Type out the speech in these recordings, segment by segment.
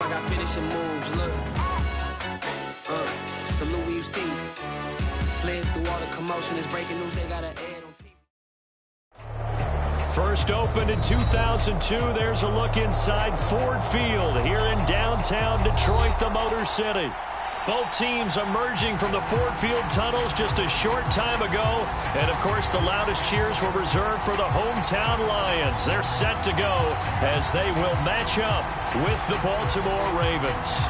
I got finishing moves, look. Salute when you see me. Slid through all the commotion. It's breaking news. They got an ad on TV. First opened in 2002. There's a look inside Ford Field here in downtown Detroit, the Motor City. Both teams emerging from the Ford Field tunnels just a short time ago. And, of course, the loudest cheers were reserved for the hometown Lions. They're set to go as they will match up with the Baltimore Ravens.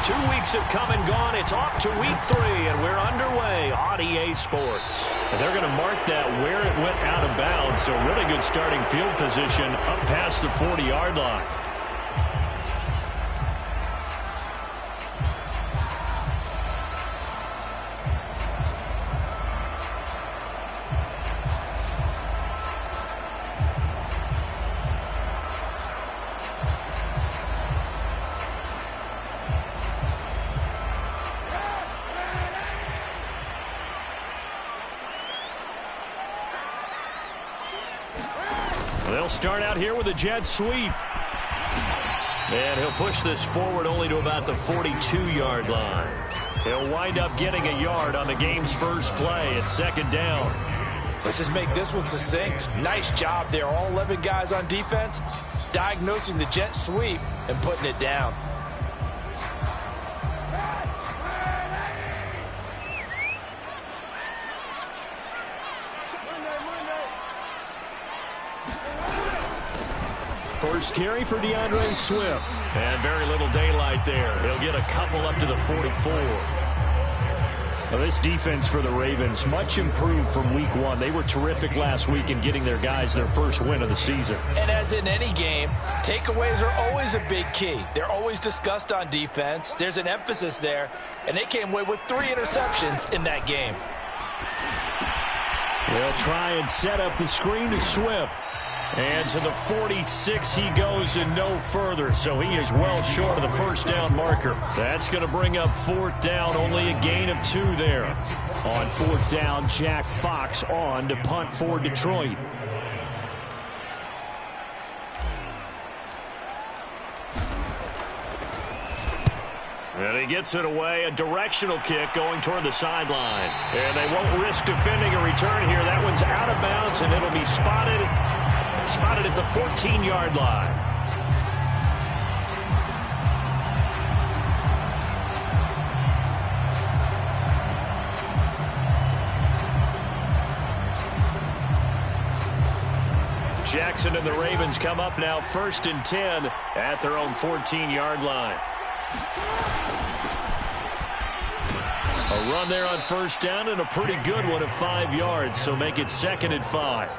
2 weeks have come and gone. It's off to week 3, and we're underway on EA Sports. And they're going to mark that where it went out of bounds, so really good starting field position up past the 40-yard line. They'll start out here with a jet sweep. And he'll push this forward only to about the 42-yard line. He'll wind up getting a yard on the game's first play. It's second down. Let's just make this one succinct. Nice job there. All 11 guys on defense diagnosing the jet sweep and putting it down. First carry for DeAndre Swift. And very little daylight there. He'll get a couple up to the 44. Now this defense for the Ravens, much improved from week 1. They were terrific last week in getting their guys their first win of the season. And as in any game, takeaways are always a big key. They're always discussed on defense. There's an emphasis there. And they came away with 3 interceptions in that game. They'll try and set up the screen to Swift. And to the 46 he goes and no further, so he is well short of the first down marker. That's going to bring up fourth down, only a gain of 2 there. On fourth down, Jack Fox on to punt for Detroit. And he gets it away, a directional kick going toward the sideline. And they won't risk defending a return here. That one's out of bounds, and it'll be spotted at the 14-yard line. Jackson and the Ravens come up now 1st and 10 at their own 14-yard line. A run there on first down and a pretty good one of 5 yards, so make it 2nd and 5.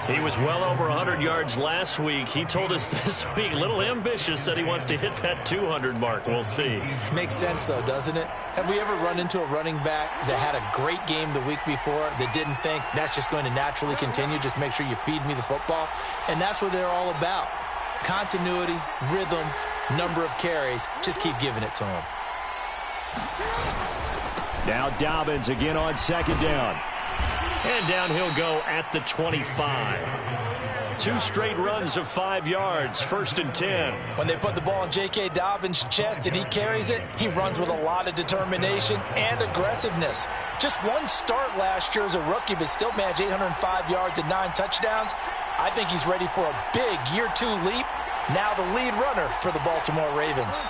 He was well over 100 yards last week. He told us this week, a little ambitious, said he wants to hit that 200 mark. We'll see. Makes sense, though, doesn't it? Have we ever run into a running back that had a great game the week before that didn't think that's just going to naturally continue? Just make sure you feed me the football. And that's what they're all about. Continuity, rhythm, number of carries. Just keep giving it to him. Now Dobbins again on 2nd down. And down he'll go at the 25. 2 straight runs of 5 yards, 1st and 10. When they put the ball in J.K. Dobbins' chest and he carries it, he runs with a lot of determination and aggressiveness. Just one start last year as a rookie, but still managed 805 yards and 9 touchdowns. I think he's ready for a big year 2 leap. Now the lead runner for the Baltimore Ravens.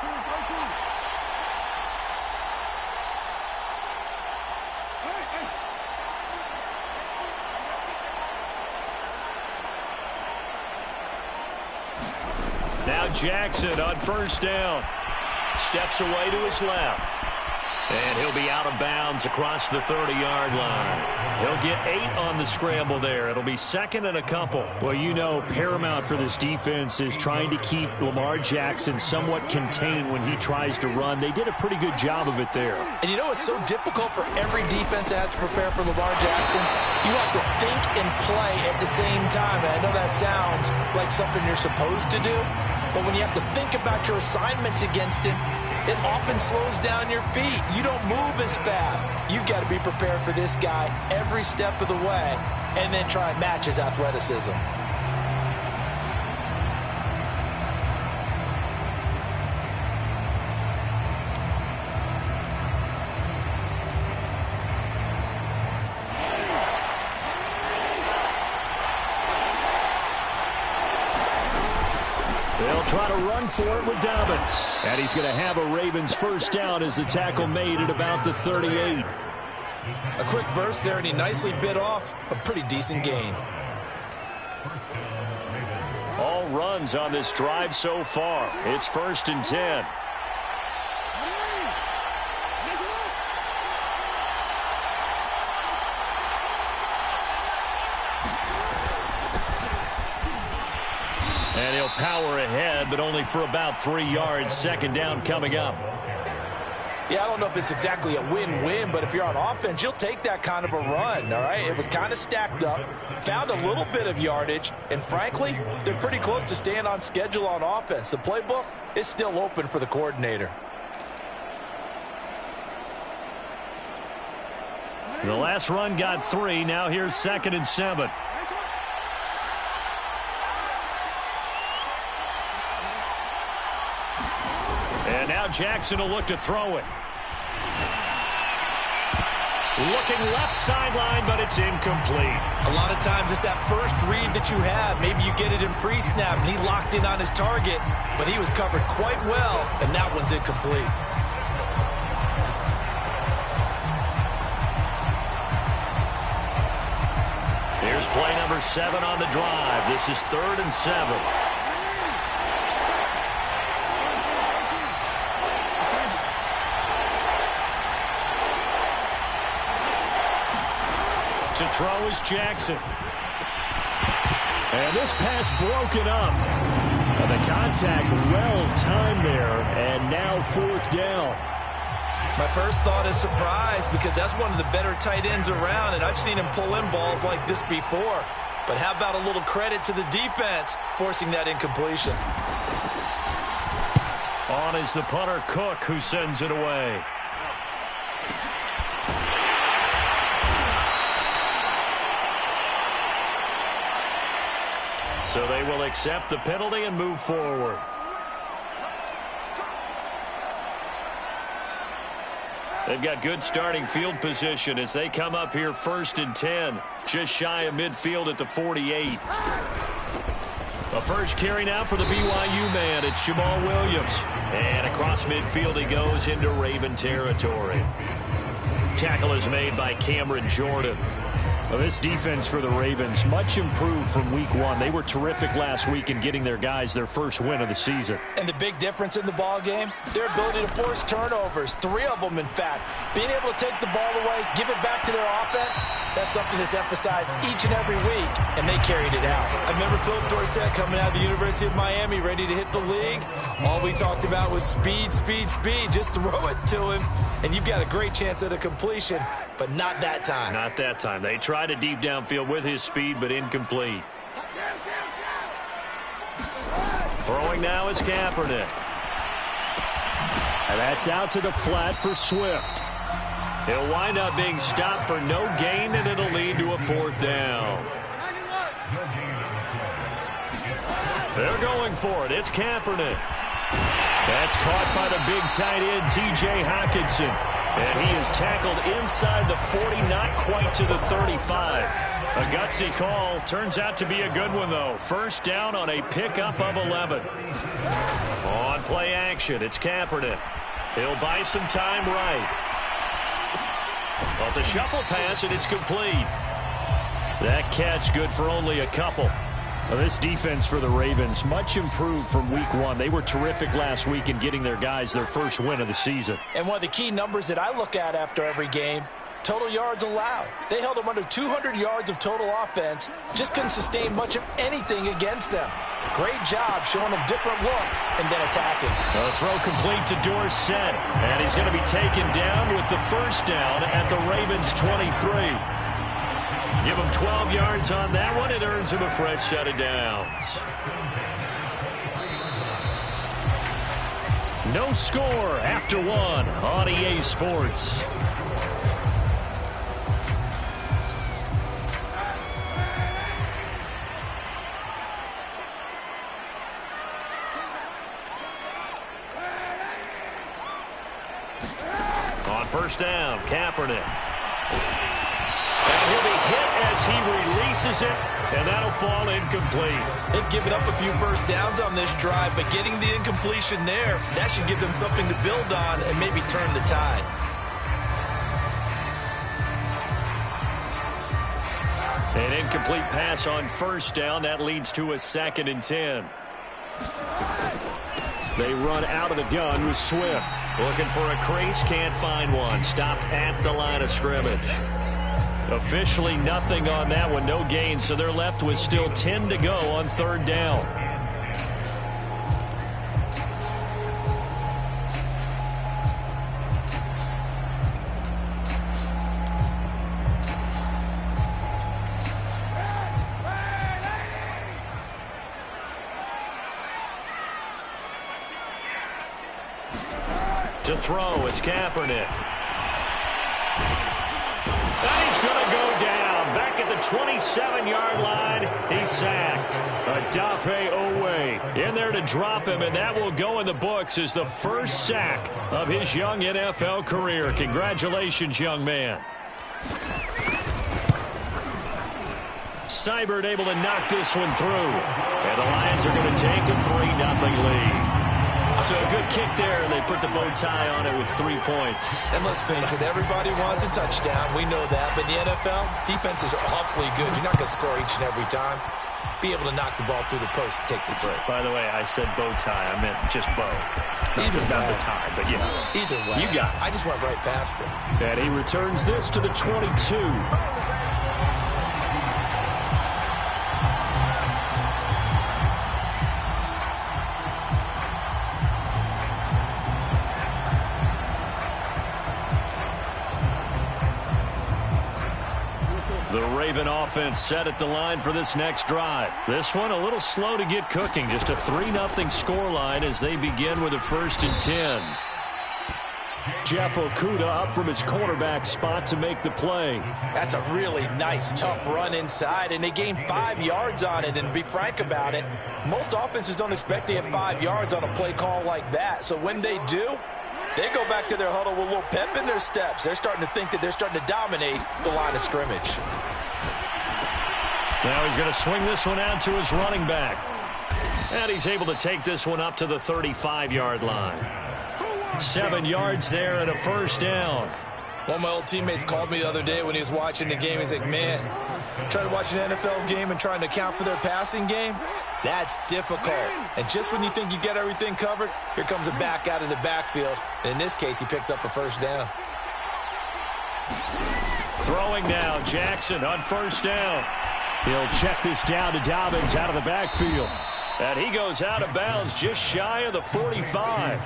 Now Jackson on first down. Steps away to his left. And he'll be out of bounds across the 30-yard line. He'll get 8 on the scramble there. It'll be second and a couple. Well, you know, paramount for this defense is trying to keep Lamar Jackson somewhat contained when he tries to run. They did a pretty good job of it there. And you know it's so difficult for every defense that has to prepare for Lamar Jackson? You have to think and play at the same time. And I know that sounds like something you're supposed to do, but when you have to think about your assignments against him, it often slows down your feet. You don't move as fast. You've got to be prepared for this guy every step of the way and then try and match his athleticism. They'll try to run for it with Dobbins. And he's going to have a Ravens first down as the tackle made at about the 38. A quick burst there, and he nicely bit off a pretty decent gain. All runs on this drive so far. It's 1st and 10. And he'll power ahead, but only for about 3 yards. Second down coming up. Yeah, I don't know if it's exactly a win-win, but if you're on offense, you'll take that kind of a run, all right? It was kind of stacked up, found a little bit of yardage, and frankly, they're pretty close to staying on schedule on offense. The playbook is still open for the coordinator. The last run got 3. Now here's 2nd and 7. And now Jackson will look to throw it. Looking left sideline, but it's incomplete. A lot of times it's that first read that you have. Maybe you get it in pre-snap, and he locked in on his target, but he was covered quite well, and that one's incomplete. Here's play number 7 on the drive. This is 3rd and 7. To throw is Jackson. And this pass broken up. And the contact well-timed there, and now 4th down. My first thought is surprise because that's one of the better tight ends around, and I've seen him pull in balls like this before. But how about a little credit to the defense forcing that incompletion? On is the punter, Cook, who sends it away. So they will accept the penalty and move forward. They've got good starting field position as they come up here 1st and 10. Just shy of midfield at the 48. A first carry now for the BYU man. It's Jamal Williams. And across midfield he goes into Raven territory. Tackle is made by Cameron Jordan. Well, this defense for the Ravens, much improved from week 1. They were terrific last week in getting their guys their first win of the season. And the big difference in the ball game, their ability to force turnovers, 3 of them in fact. Being able to take the ball away, give it back to their offense, that's something that's emphasized each and every week, and they carried it out. I remember Philip Dorsett coming out of the University of Miami, ready to hit the league. All we talked about was speed, speed, speed. Just throw it to him, and you've got a great chance at a completion, but not that time. Not that time. They tried a deep downfield with his speed, but incomplete. Throwing now is Kaepernick. And that's out to the flat for Swift. He'll wind up being stopped for no gain, and it'll lead to a 4th down. They're going for it. It's Kaepernick. That's caught by the big tight end, T.J. Hockenson. And he is tackled inside the 40, not quite to the 35. A gutsy call. Turns out to be a good one, though. First down on a pickup of 11. On play action, it's Kaepernick. He'll buy some time right. Well, it's a shuffle pass, and it's complete. That catch good for only a couple. Well, this defense for the Ravens, much improved from week one. They were terrific last week in getting their guys their first win of the season. And one of the key numbers that I look at after every game, total yards allowed. They held them under 200 yards of total offense. Just couldn't sustain much of anything against them. Great job showing them different looks and then attacking. A throw complete to Dorsett. And he's going to be taken down with the first down at the Ravens 23. Give him 12 yards on that one. It earns him a fresh set of downs. No score after one on EA Sports. On first down, Kaepernick. And he'll be hit as he releases it, and that'll fall incomplete. They've given up a few first downs on this drive, but getting the incompletion there, that should give them something to build on and maybe turn the tide. An incomplete pass on first down. That leads to a 2nd and 10. They run out of the gun with Swift. Looking for a crease, can't find one. Stopped at the line of scrimmage. Officially nothing on that one, no gain, so they're left with still 10 to go on third down. To throw, it's Kaepernick. And he's going to go down. Back at the 27-yard line, he's sacked. Odafe Owe in there to drop him, and that will go in the books as the first sack of his young NFL career. Congratulations, young man. Seibert able to knock this one through. And the Lions are going to take a 3-0 lead. So a good kick there, and they put the bow tie on it with 3 points. And let's face it, everybody wants a touchdown. We know that. But in the NFL, defenses are awfully good. You're not going to score each and every time. Be able to knock the ball through the post and take the 3. By the way, I said bow tie. I meant just bow. Not the tie, but yeah. Either way. You got it. I just went right past it. And he returns this to the 22. The Raven offense set at the line for this next drive. This one a little slow to get cooking. Just a 3-0 scoreline as they begin with a 1st and 10. Jeff Okudah up from his cornerback spot to make the play. That's a really nice, tough run inside, and they gained 5 yards on it. And to be frank about it, most offenses don't expect to get 5 yards on a play call like that. So when they do, they go back to their huddle with a little pep in their steps. They're starting to think that they're starting to dominate the line of scrimmage. Now he's going to swing this one out to his running back. And he's able to take this one up to the 35-yard line. 7 yards there and a first down. One of my old teammates called me the other day when he was watching the game. He's like, man, trying to watch an NFL game and trying to account for their passing game, that's difficult. And just when you think you get everything covered, here comes a back out of the backfield. And in this case, he picks up a first down. Throwing now, Jackson on first down. He'll check this down to Dobbins out of the backfield. And he goes out of bounds just shy of the 45.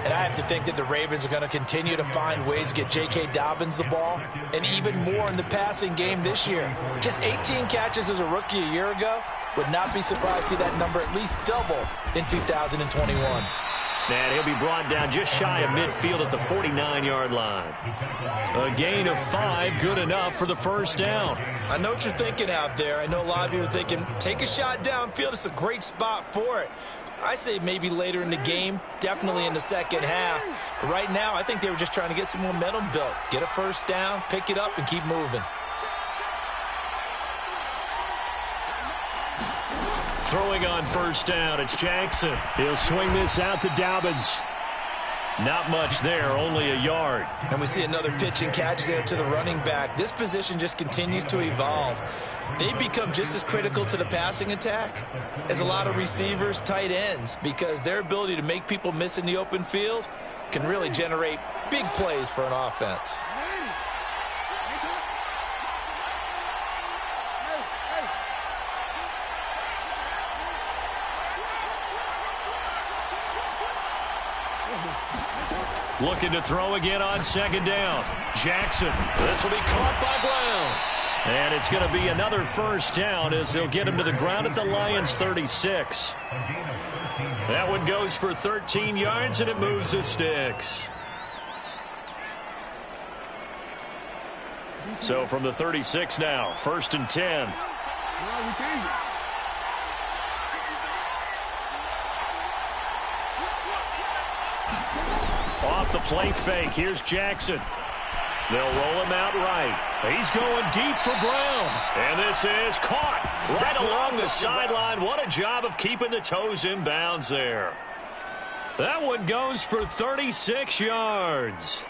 And I have to think that the Ravens are going to continue to find ways to get J.K. Dobbins the ball, and even more in the passing game this year. Just 18 catches as a rookie a year ago. Would not be surprised to see that number at least double in 2021. And he'll be brought down just shy of midfield at the 49-yard line. A gain of 5, good enough for the first down. I know what you're thinking out there. I know a lot of you are thinking, take a shot downfield. It's a great spot for it. I'd say maybe later in the game, definitely in the second half. But right now, I think they were just trying to get some momentum built. Get a first down, pick it up, and keep moving. Throwing on first down, it's Jackson. He'll swing this out to Dobbins. Not much there, only a yard. And we see another pitch and catch there to the running back. This position just continues to evolve. They become just as critical to the passing attack as a lot of receivers, tight ends, because their ability to make people miss in the open field can really generate big plays for an offense. Looking to throw again on second down. Jackson. This will be caught by Brown. And it's going to be another first down as they'll get him to the ground at the Lions' 36. That one goes for 13 yards, and it moves the sticks. So from the 36 now, 1st and 10. Off the play fake. Here's Jackson. They'll roll him out right. He's going deep for Brown. And this is caught right along the sideline. What a job of keeping the toes in bounds there. That one goes for 36 yards.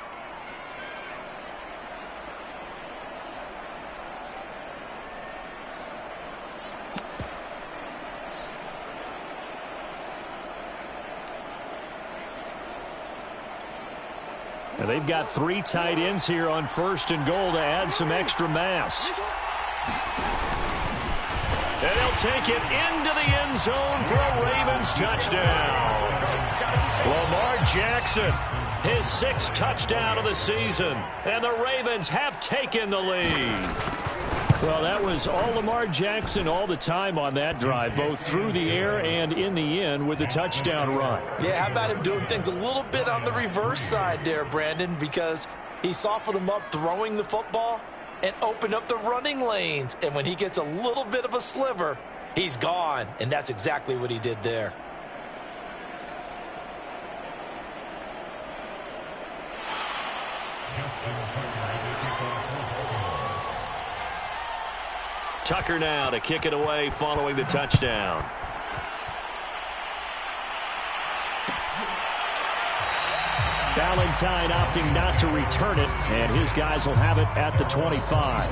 And they've got 3 tight ends here on 1st and goal to add some extra mass. And they'll take it into the end zone for a Ravens touchdown. Lamar Jackson, his 6th touchdown of the season. And the Ravens have taken the lead. Well, that was all Lamar Jackson all the time on that drive, both through the air and in the end with the touchdown run. Yeah, how about him doing things a little bit on the reverse side there, Brandon, because he softened him up throwing the football and opened up the running lanes. And when he gets a little bit of a sliver, he's gone. And that's exactly what he did there. Tucker now to kick it away following the touchdown. Valentine opting not to return it, and his guys will have it at the 25.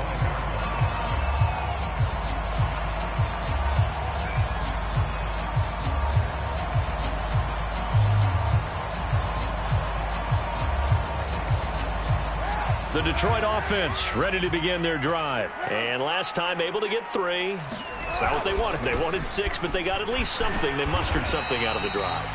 The Detroit offense ready to begin their drive. And last time able to get 3. That's not what they wanted. They wanted 6, but they got at least something. They mustered something out of the drive.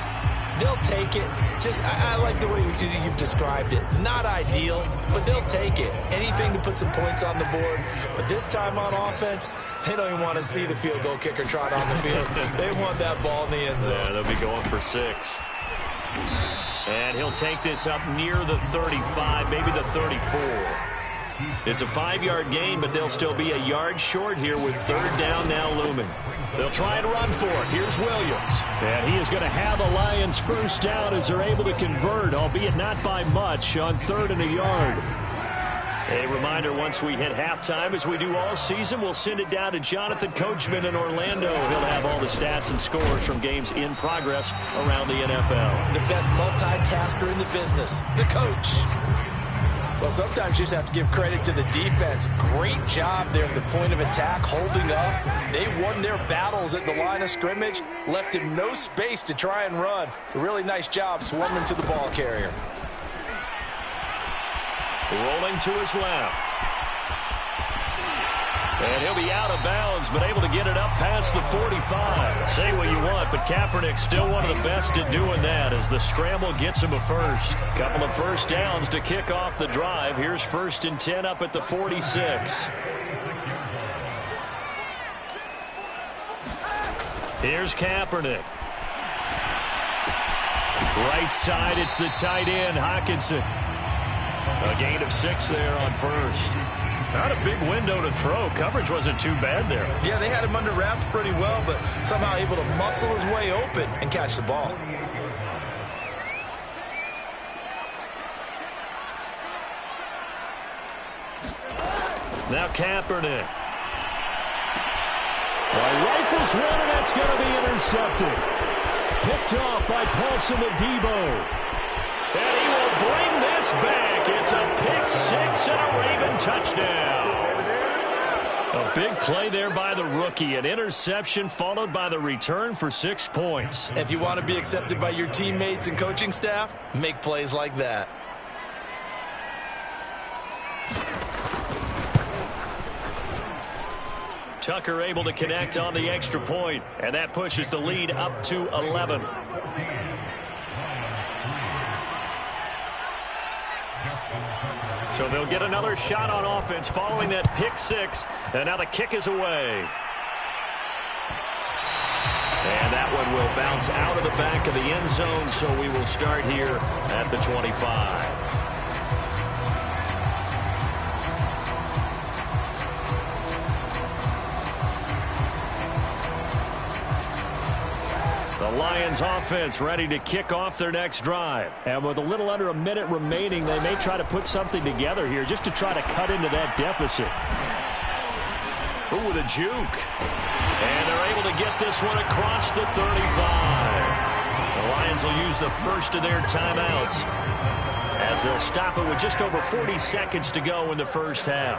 They'll take it. I like the way you've described it. Not ideal, but they'll take it. Anything to put some points on the board. But this time on offense, they don't even want to see the field goal kicker trot on the field. They want that ball in the end zone. Yeah, they'll be going for 6. And he'll take this up near the 35, maybe the 34. It's a 5-yard gain, but they'll still be a yard short here with 3rd down now looming. They'll try and run for it. Here's Williams. And he is going to have the Lions first down as they're able to convert, albeit not by much, on 3rd and a yard. A reminder, once we hit halftime, as we do all season, we'll send it down to Jonathan Coachman in Orlando. He'll have all the stats and scores from games in progress around the NFL. The best multitasker in the business, the coach. Well, sometimes you just have to give credit to the defense. Great job there at the point of attack, holding up. They won their battles at the line of scrimmage, left him no space to try and run. A really nice job swarming to the ball carrier. Rolling to his left. And he'll be out of bounds, but able to get it up past the 45. Say what you want, but Kaepernick's still one of the best at doing that as the scramble gets him a first. Couple of first downs to kick off the drive. Here's 1st and 10 up at the 46. Here's Kaepernick. Right side, it's the tight end, Hockenson. A gain of 6 there on 1st. Not a big window to throw. Coverage wasn't too bad there. Yeah, they had him under wraps pretty well, but somehow able to muscle his way open and catch the ball. Now Kaepernick. Rifles one, and that's going to be intercepted. Picked off by Paulson Adebo. And this back. It's a pick six and a Raven touchdown. A big play there by the rookie. An interception followed by the return for 6 points. If you want to be accepted by your teammates and coaching staff, make plays like that. Tucker able to connect on the extra point, and that pushes the lead up to 11. So they'll get another shot on offense following that pick six, and now the kick is away. And that one will bounce out of the back of the end zone, so we will start here at the 25. The Lions offense ready to kick off their next drive. And with a little under a minute remaining, they may try to put something together here just to try to cut into that deficit. Ooh, with a juke. And they're able to get this one across the 35. The Lions will use the first of their timeouts as they'll stop it with just over 40 seconds to go in the first half.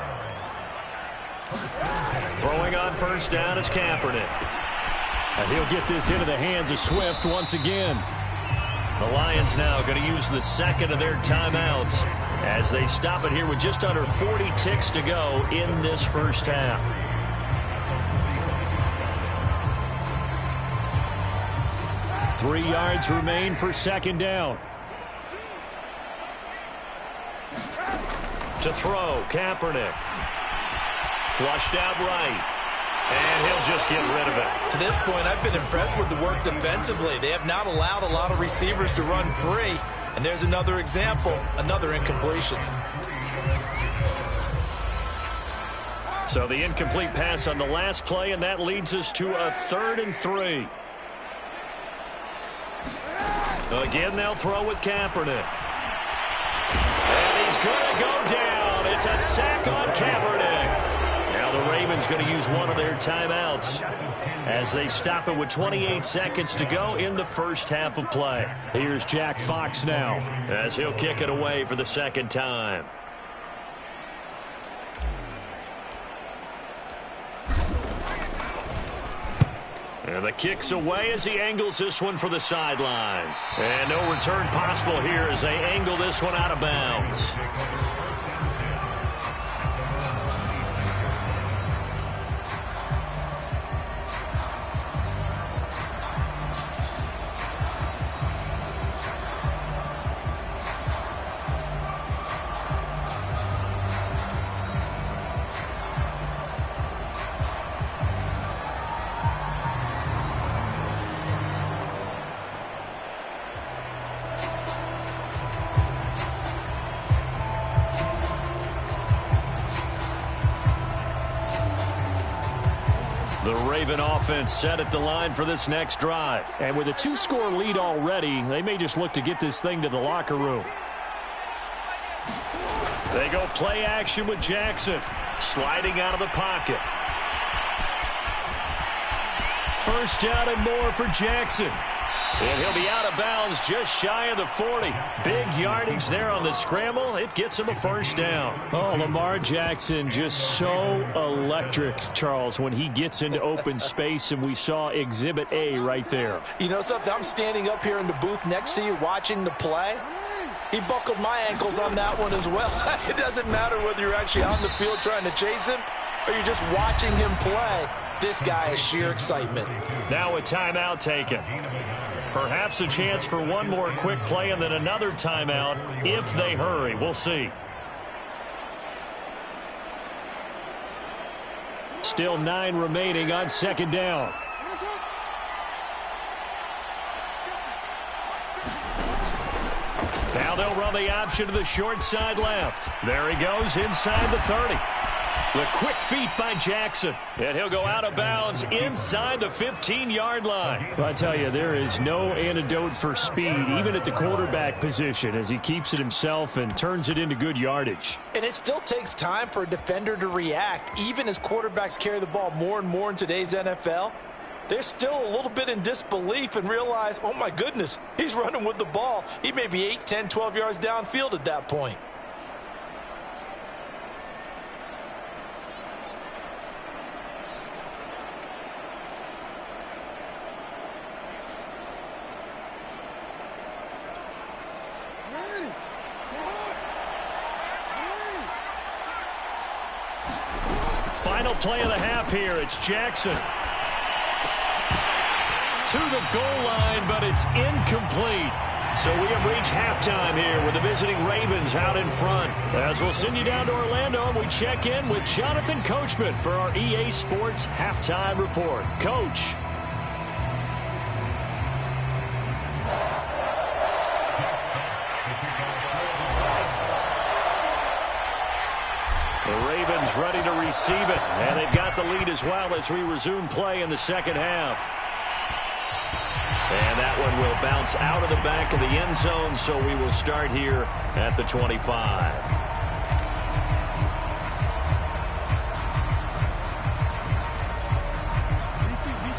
Throwing on first down is Kaepernick. And he'll get this into the hands of Swift once again. The Lions now going to use the second of their timeouts as they stop it here with just under 40 ticks to go in this first half. Three yards remain for second down. To throw, Kaepernick. Flushed out right. And he'll just get rid of it. To this point, I've been impressed with the work defensively. They have not allowed a lot of receivers to run free. And there's another example, another incompletion. So the incomplete pass on the last play, and that leads us to a 3rd and 3. Again, they'll throw with Kaepernick. And he's going to go down. It's a sack on Kaepernick. Now the Ravens going to use one of their timeouts as they stop it with 28 seconds to go in the first half of play. Here's Jack Fox now as he'll kick it away for the second time. And the kick's away as he angles this one for the sideline. And no return possible here as they angle this one out of bounds. The Raven offense set at the line for this next drive. And with a 2-score lead already, they may just look to get this thing to the locker room. They go play action with Jackson. Sliding out of the pocket. First down and more for Jackson. And he'll be out of bounds just shy of the 40. Big yardage there on the scramble. It gets him a first down. Oh, Lamar Jackson just so electric, Charles, when he gets into open space, and we saw Exhibit A right there. You know something? I'm standing up here in the booth next to you watching the play. He buckled my ankles on that one as well. It doesn't matter whether you're actually on the field trying to chase him or you're just watching him play. This guy is sheer excitement. Now a timeout taken. Perhaps a chance for one more quick play and then another timeout if they hurry. We'll see. Still 9 remaining on second down. Now they'll run the option to the short side left. There he goes inside the 30. The quick feet by Jackson. And he'll go out of bounds inside the 15-yard line. Well, I tell you, there is no antidote for speed, even at the quarterback position, as he keeps it himself and turns it into good yardage. And it still takes time for a defender to react, even as quarterbacks carry the ball more and more in today's NFL. they're still a little bit in disbelief and realize, oh my goodness, he's running with the ball. He may be 8, 10, 12 yards downfield at that point. Final play of the half here. It's Jackson to the goal line, but it's incomplete. So we have reached halftime here with the visiting Ravens out in front. As we'll send you down to Orlando, and we check in with Jonathan Coachman for our EA Sports Halftime Report. Coach. The Ravens ready to receive it, and they've got the lead as well as we resume play in the second half. And that one will bounce out of the back of the end zone, so we will start here at the 25.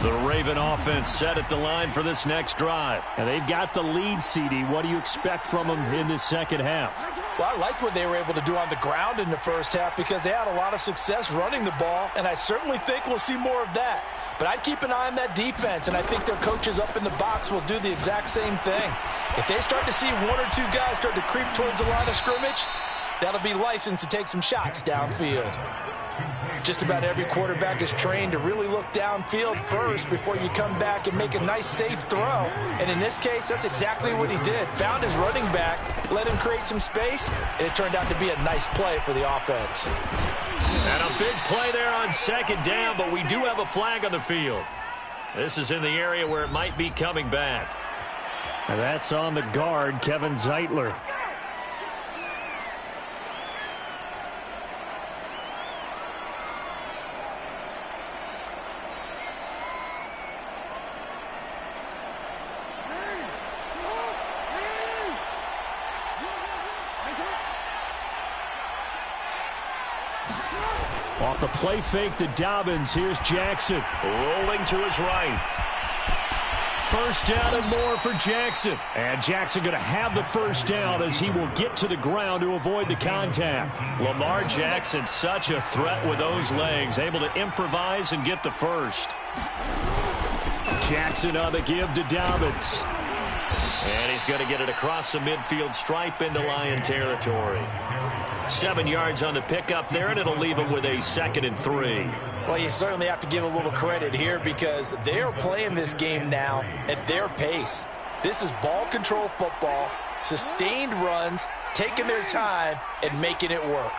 The Raven offense set at the line for this next drive. And they've got the lead, CD. What do you expect from them in this second half? Well, I like what they were able to do on the ground in the first half because they had a lot of success running the ball, and I certainly think we'll see more of that. But I'd keep an eye on that defense, and I think their coaches up in the box will do the exact same thing. If they start to see one or two guys start to creep towards the line of scrimmage, that'll be licensed to take some shots downfield. Just about every quarterback is trained to really look downfield first before you come back and make a nice, safe throw. And in this case, that's exactly what he did. Found his running back, let him create some space, and it turned out to be a nice play for the offense. And a big play there on second down, but we do have a flag on the field. This is in the area where it might be coming back. And that's on the guard, Kevin Zeitler. Off the play fake to Dobbins. Here's Jackson. Rolling to his right. First down and more for Jackson. And Jackson going to have the first down as he will get to the ground to avoid the contact. Lamar Jackson, such a threat with those legs. Able to improvise and get the first. Jackson on the give to Dobbins. And he's going to get it across the midfield stripe into Lion territory. 7 yards on the pickup there, and it'll leave him with a 2nd and 3. Well, you certainly have to give a little credit here because they're playing this game now at their pace. This is ball control football, sustained runs, taking their time, and making it work.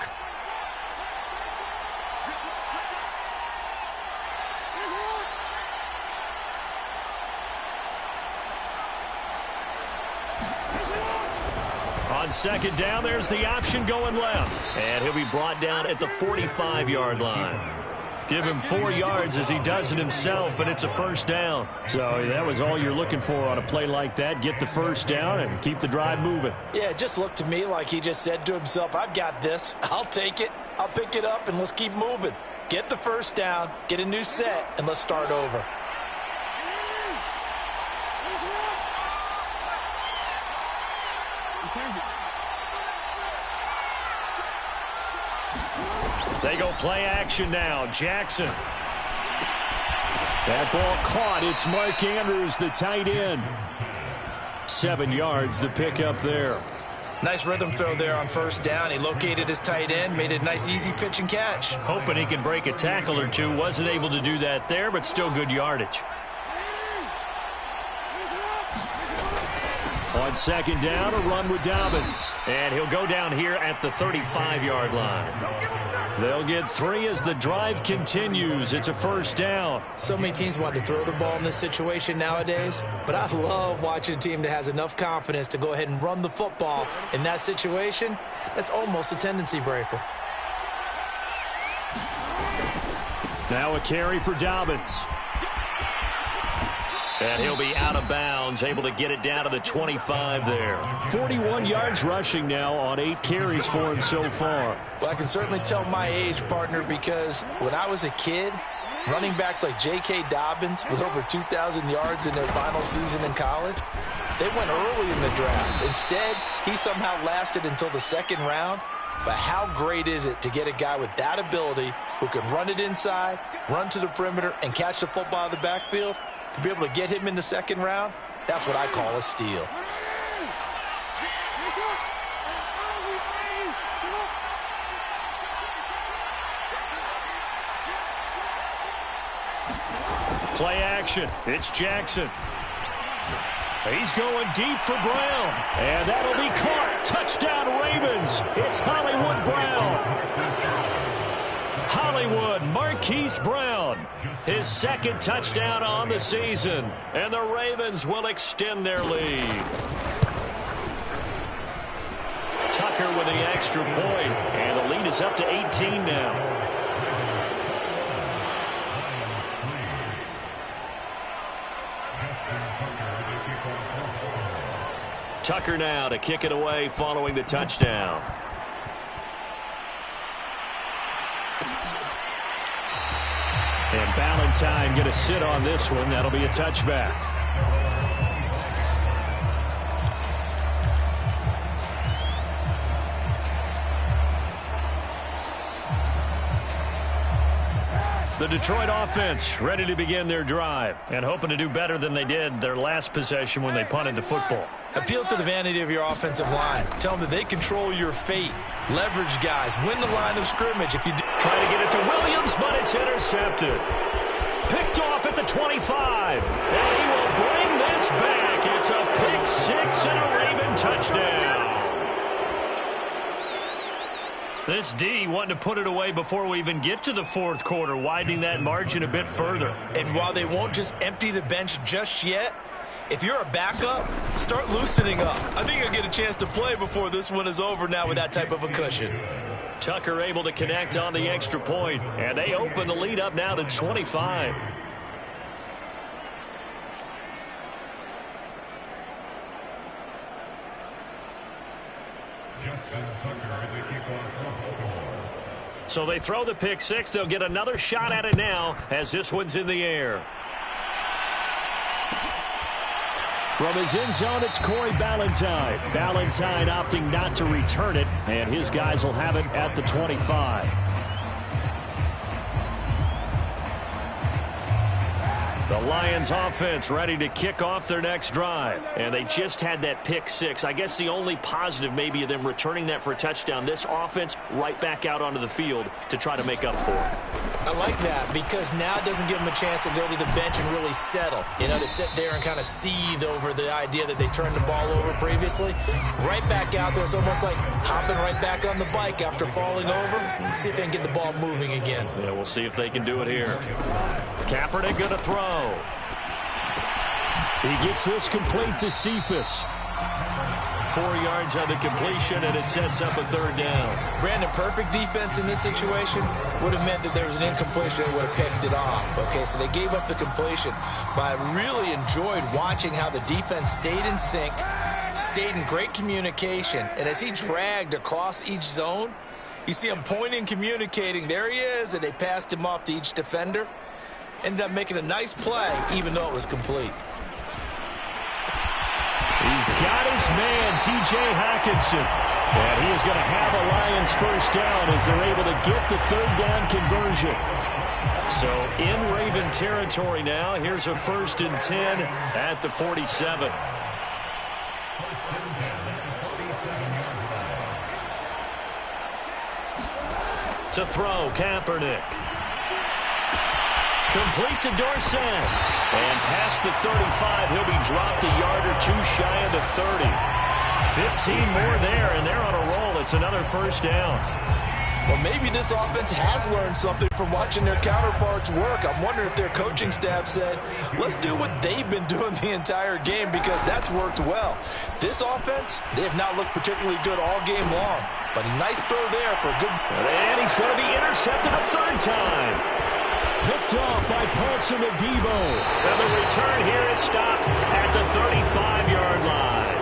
On second down, there's the option going left. And he'll be brought down at the 45-yard line. Give him 4 yards as he does it himself, and it's a first down. So that was all you're looking for on a play like that. Get the first down and keep the drive moving. Yeah, it just looked to me like he just said to himself, I've got this. I'll take it. I'll pick it up, and let's keep moving. Get the first down, get a new set, and let's start over. They go play action now. Jackson. That ball caught. It's Mark Andrews, the tight end. 7 yards, the pickup there. Nice rhythm throw there on first down. He located his tight end, made a nice easy pitch and catch. Hoping he can break a tackle or two. Wasn't able to do that there, but still good yardage. On second down, a run with Dobbins. And he'll go down here at the 35-yard line. They'll get 3 as the drive continues. It's a first down. So many teams want to throw the ball in this situation nowadays, but I love watching a team that has enough confidence to go ahead and run the football. In that situation, that's almost a tendency breaker. Now a carry for Dobbins. And he'll be out of bounds, able to get it down to the 25 there. 41 yards rushing now on 8 carries for him so far. Well, I can certainly tell my age, partner, because when I was a kid, Running backs like J.K. Dobbins with over 2,000 yards in their final season in college, they went early in the draft. Instead, he somehow lasted until the second round. But how great is it to get a guy with that ability who can run it inside, run to the perimeter, and catch the football in the backfield? To be able to get him in the second round, that's what I call a steal. Play action. It's Jackson. He's going deep for Brown. And that'll be caught. Touchdown, Ravens. It's Hollywood Brown. Hollywood, Marquise Brown. His second touchdown on the season. And the Ravens will extend their lead. Tucker with the extra point. And the lead is up to 18 now. Tucker now to kick it away following the touchdown. And Ballantyne going to sit on this one. That'll be a touchback. The Detroit offense ready to begin their drive and hoping to do better than they did their last possession when they punted the football. Appeal to the vanity of your offensive line. Tell them that they control your fate. Leverage guys. Win the line of scrimmage. If you try to get it to Williams, but it's intercepted. Picked off at the 25. And he will bring this back. It's a pick six and a Raven touchdown. This D wanting to put it away before we even get to the fourth quarter, widening that margin a bit further. And while they won't just empty the bench just yet, if you're a backup, start loosening up. I think you'll get a chance to play before this one is over now with that type of a cushion. Tucker able to connect on the extra point, and they open the lead up now to 25. So they throw the pick six. They'll get another shot at it now as this one's in the air. From his end zone, it's Corey Ballantyne. Ballantyne opting not to return it, and his guys will have it at the 25. The Lions offense ready to kick off their next drive. And they just had that pick six. I guess the only positive maybe of them returning that for a touchdown. This offense right back out onto the field to try to make up for it. I like that because now it doesn't give them a chance to go to the bench and really settle. You know, to sit there and kind of seethe over the idea that they turned the ball over previously. Right back out there. It's almost like hopping right back on the bike after falling over. See if they can get the ball moving again. Yeah, we'll see if they can do it here. Kaepernick going to throw. He gets this complete to Cephas. 4 yards on the completion, and it sets up a third down. Brandon, perfect defense in this situation would have meant that there was an incompletion and would have picked it off. Okay, so they gave up the completion. But I really enjoyed watching how the defense stayed in sync, stayed in great communication, and as he dragged across each zone, you see him pointing, communicating. There he is, and they passed him off to each defender. Ended up making a nice play, even though it was complete. He's got his man, T.J. Hockenson. And he is going to have a Lions first down as they're able to get the third down conversion. So in Raven territory now. Here's a 1st and 10 at the 47. To throw, Kaepernick. Complete to Dorsett. And past the 35, he'll be dropped a yard or two shy of the 30. 15 more there, and they're on a roll. It's another first down. Well, maybe this offense has learned something from watching their counterparts work. I'm wondering if their coaching staff said, let's do what they've been doing the entire game because that's worked well. This offense, they have not looked particularly good all game long. But a nice throw there for a good... And he's going to be intercepted a third time. Picked off by Paulson Adebo. And the return here is stopped at the 35-yard line.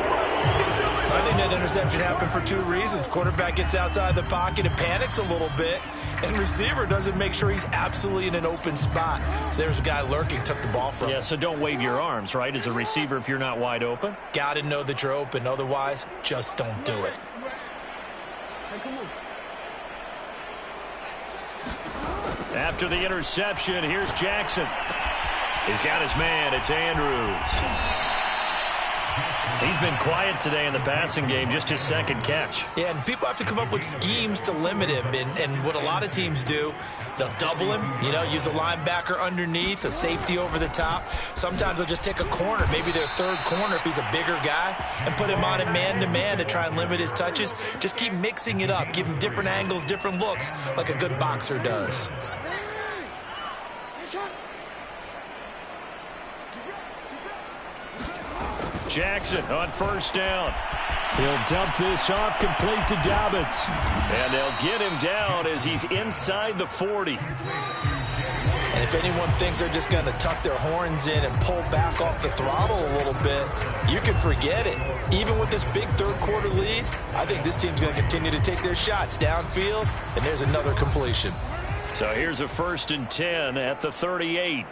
I think that interception happened for two reasons. Quarterback gets outside the pocket and panics a little bit, and receiver doesn't make sure he's absolutely in an open spot. So there's a guy lurking, took the ball from him. Yeah, so don't wave your arms, right, as a receiver if you're not wide open. Got to know that you're open. Otherwise, just don't do it. After the interception, here's Jackson. He's got his man. It's Andrews. He's been quiet today in the passing game, just his second catch. Yeah, and people have to come up with schemes to limit him. And what a lot of teams do, they'll double him, use a linebacker underneath, a safety over the top. Sometimes they'll just take a corner, maybe their third corner if he's a bigger guy, and put him on a man-to-man to try and limit his touches. Just keep mixing it up, give him different angles, different looks, like a good boxer does. Jackson on first down. He'll dump this off complete to Dobbins. And they'll get him down as he's inside the 40. And if anyone thinks they're just going to tuck their horns in and pull back off the throttle a little bit, you can forget it. Even with this big third-quarter lead, I think this team's going to continue to take their shots downfield, and there's another completion. So here's a 1st and 10 at the 38.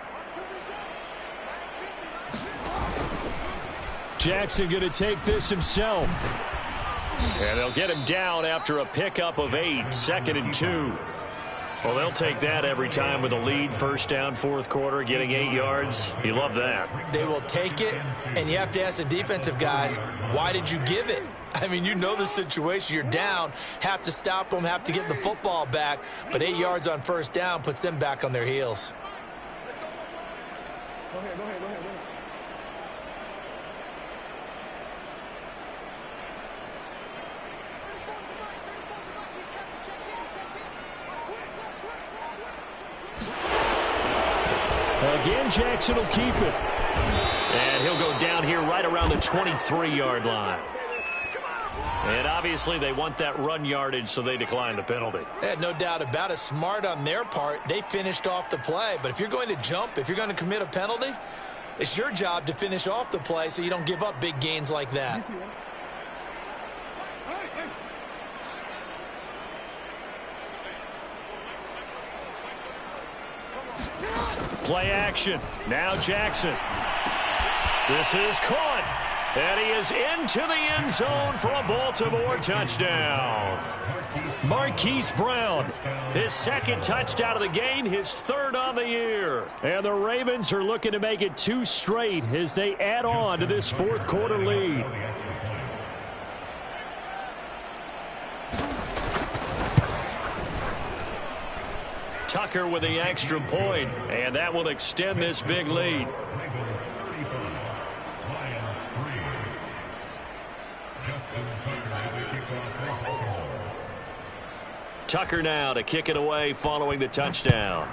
Jackson going to take this himself. And they'll get him down after a pickup of 8, 2nd and 2. Well, they'll take that every time with a lead, first down, fourth quarter, getting 8 yards. You love that. They will take it, and you have to ask the defensive guys, why did you give it? I mean, you know the situation. You're down, have to stop them, have to get the football back, but 8 yards on first down puts them back on their heels. Go ahead. Again, Jackson will keep it. And he'll go down here right around the 23-yard line. And obviously they want that run yardage, so they decline the penalty. No doubt about it. Smart on their part. They finished off the play. But if you're going to jump, if you're going to commit a penalty, it's your job to finish off the play so you don't give up big gains like that. Play action. Now Jackson. This is caught. And he is into the end zone for a Baltimore touchdown. Marquise Brown, his second touchdown of the game, his third on the year. And the Ravens are looking to make it 2 straight as they add on to this fourth quarter lead. Tucker with the extra point, and that will extend this big lead. Tucker now to kick it away following the touchdown.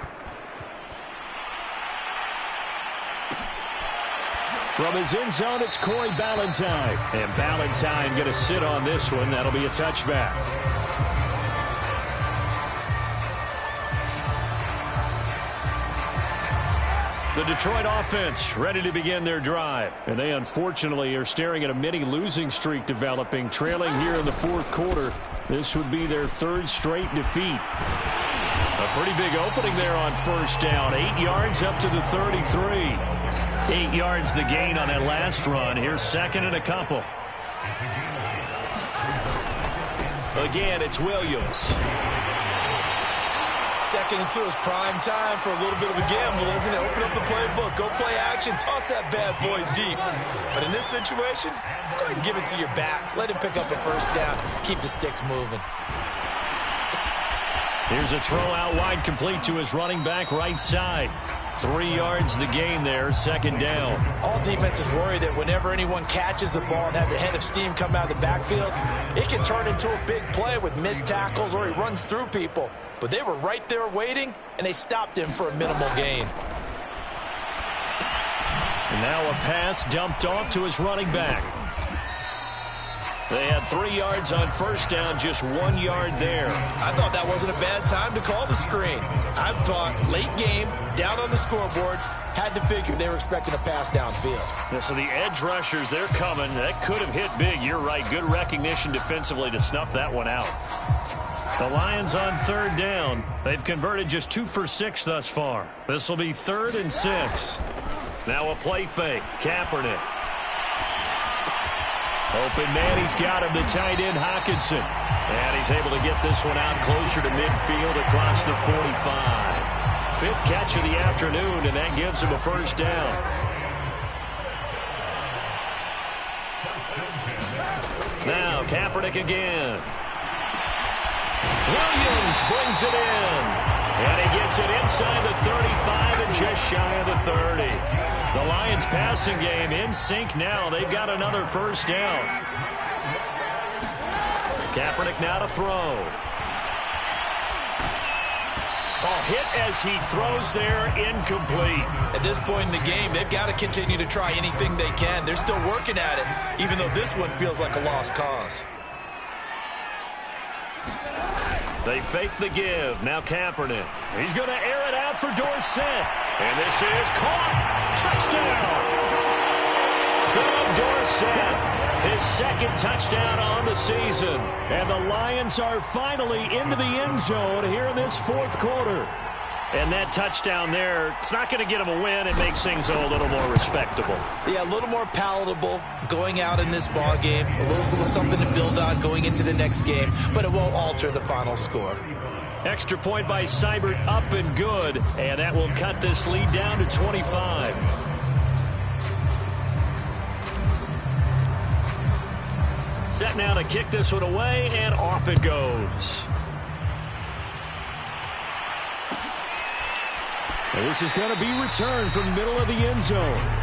From his end zone, it's Corey Ballantyne. And Ballantyne going to sit on this one. That'll be a touchback. The Detroit offense ready to begin their drive. And they unfortunately are staring at a mini losing streak developing, trailing here in the fourth quarter. This would be their 3rd straight defeat. A pretty big opening there on first down. 8 yards up to the 33. 8 yards the gain on that last run. Here's 2nd and a couple. Again, it's Williams. 2nd and 2 is prime time for a little bit of a gamble, isn't it? Open up the playbook, go play action, toss that bad boy deep. But in this situation, go ahead and give it to your back. Let him pick up a first down. Keep the sticks moving. Here's a throw out wide, complete to his running back right side. 3 yards the gain there, 2nd down. All defenses worry that whenever anyone catches the ball and has a head of steam come out of the backfield, it can turn into a big play with missed tackles or he runs through people. But they were right there waiting, and they stopped him for a minimal gain. And now a pass dumped off to his running back. They had 3 yards on first down, just 1 yard there. I thought that wasn't a bad time to call the screen. I thought late game, down on the scoreboard, had to figure they were expecting a pass downfield. Yeah, so the edge rushers, they're coming. That could have hit big. You're right. Good recognition defensively to snuff that one out. The Lions on third down. They've converted just 2 for 6 thus far. This will be 3rd and 6. Now a play fake. Kaepernick. Open man, he's got him, the tight end, Hockenson. And he's able to get this one out closer to midfield across the 45. 5th catch of the afternoon, and that gives him a first down. Now Kaepernick again. Williams brings it in. And he gets it inside the 35 and just shy of the 30. The Lions passing game in sync now. They've got another first down. Kaepernick now to throw. Hit as he throws there, incomplete. At this point in the game, they've got to continue to try anything they can. They're still working at it, even though this one feels like a lost cause. They fake the give. Now Kaepernick. He's going to air it out for Dorsett. And this is caught. Touchdown. Philip Dorsett. His 2nd touchdown on the season. And the Lions are finally into the end zone here in this 4th quarter. And that touchdown there, it's not going to get them a win. It makes things a little more respectable. Yeah, a little more palatable going out in this ball game. A little something to build on going into the next game, but it won't alter the final score. Extra point by Seibert, up and good. And that will cut this lead down to 25. Set now to kick this one away, and off it goes. And this is going to be returned from the middle of the end zone.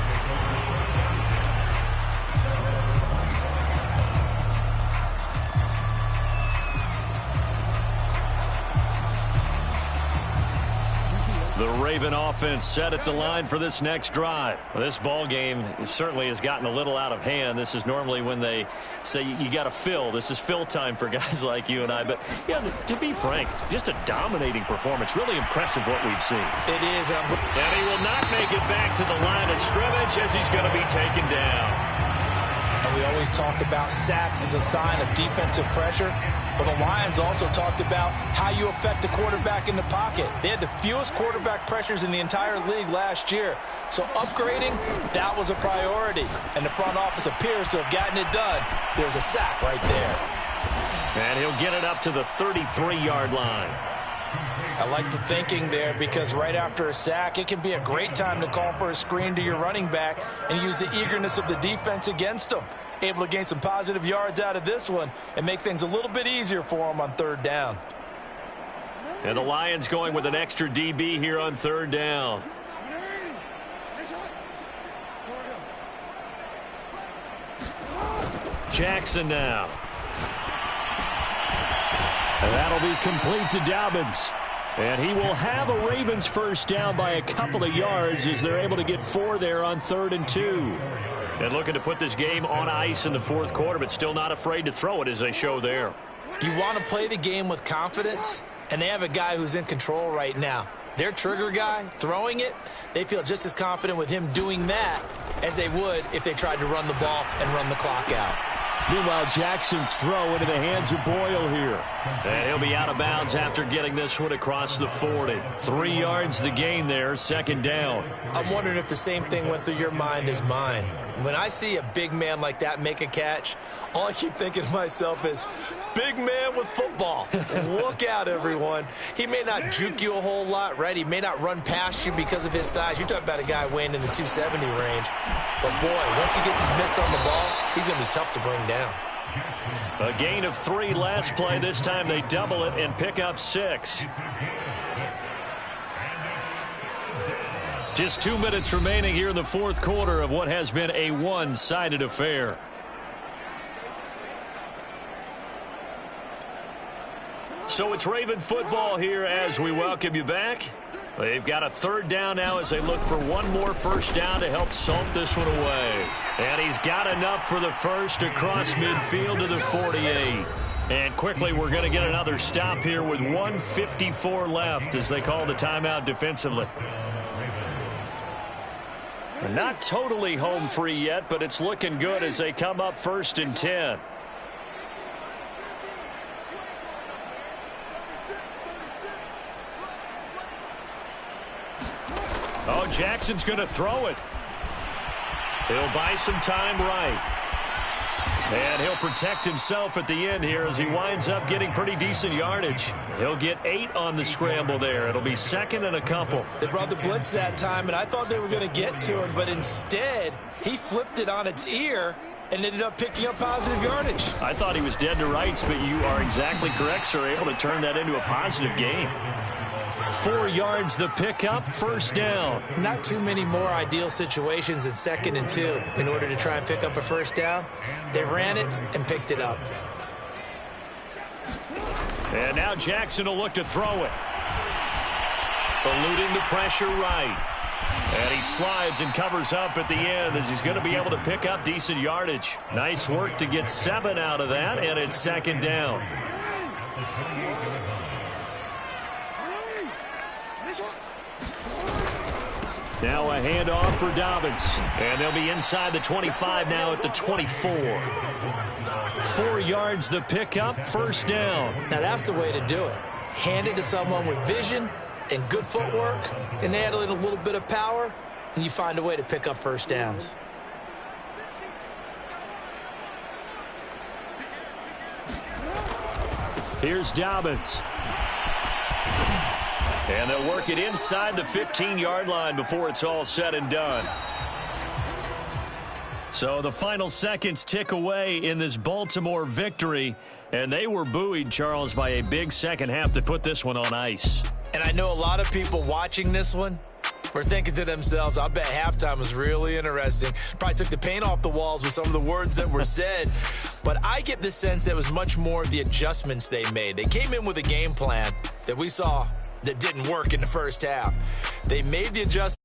The Raven offense set at the line for this next drive. Well, this ball game certainly has gotten a little out of hand. This is normally when they say you got to fill. This is fill time for guys like you and I. But, yeah, to be frank, just a dominating performance. Really impressive what we've seen. It is. And he will not make it back to the line of scrimmage as he's going to be taken down. And we always talk about sacks as a sign of defensive pressure. But the Lions also talked about how you affect a quarterback in the pocket. They had the fewest quarterback pressures in the entire league last year. So upgrading, that was a priority. And the front office appears to have gotten it done. There's a sack right there. And he'll get it up to the 33-yard line. I like the thinking there because right after a sack, it can be a great time to call for a screen to your running back and use the eagerness of the defense against them. Able to gain some positive yards out of this one and make things a little bit easier for them on 3rd down. And the Lions going with an extra DB here on 3rd down. Jackson now. And that'll be complete to Dobbins. And he will have a Ravens first down by a couple of yards as they're able to get 4 there on 3rd and 2. And looking to put this game on ice in the 4th quarter, but still not afraid to throw it as they show there. You want to play the game with confidence, and they have a guy who's in control right now. Their trigger guy, throwing it, they feel just as confident with him doing that as they would if they tried to run the ball and run the clock out. Meanwhile, Jackson's throw into the hands of Boyle here. And he'll be out of bounds after getting this one across the 40. 3 yards the gain there, 2nd down. I'm wondering if the same thing went through your mind as mine. When I see a big man like that make a catch, all I keep thinking to myself is, big man with football. Look out, everyone. He may not juke you a whole lot, right? He may not run past you because of his size. You're talking about a guy weighing in the 270 range. But, boy, once he gets his mitts on the ball, he's going to be tough to bring down. A gain of 3 last play. This time they double it and pick up 6. Just 2 minutes remaining here in the 4th quarter of what has been a one-sided affair. So it's Raven football here as we welcome you back. They've got a third down now as they look for one more first down to help salt this one away. And he's got enough for the first across midfield to the 48. And quickly we're going to get another stop here with 1:54 left as they call the timeout defensively. Not totally home free yet, but it's looking good as they come up 1st and 10. Oh, Jackson's going to throw it. He'll buy some time right. And he'll protect himself at the end here as he winds up getting pretty decent yardage. He'll get 8 on the scramble there. It'll be 2nd and a couple. They brought the blitz that time, and I thought they were going to get to him, but instead he flipped it on its ear and ended up picking up positive yardage. I thought he was dead to rights, but you are exactly correct, sir. Able to turn that into a positive gain. 4 yards the pickup, first down. Not too many more ideal situations in 2nd and 2 in order to try and pick up a first down. They ran it and picked it up. And now Jackson will look to throw it. Eluding the pressure right. And he slides and covers up at the end as he's going to be able to pick up decent yardage. Nice work to get 7 out of that, and it's 2nd down. Now a handoff for Dobbins. And they'll be inside the 25 now at the 24. 4 yards the pickup, first down. Now that's the way to do it. Hand it to someone with vision and good footwork, and add in a little bit of power, and you find a way to pick up first downs. Here's Dobbins. And they'll work it inside the 15-yard line before it's all said and done. So the final seconds tick away in this Baltimore victory. And they were buoyed, Charles, by a big second half that put this one on ice. And I know a lot of people watching this one were thinking to themselves, I bet halftime was really interesting. Probably took the paint off the walls with some of the words that were said. But I get the sense that it was much more of the adjustments they made. They came in with a game plan that we saw that didn't work in the first half. They made the adjustments.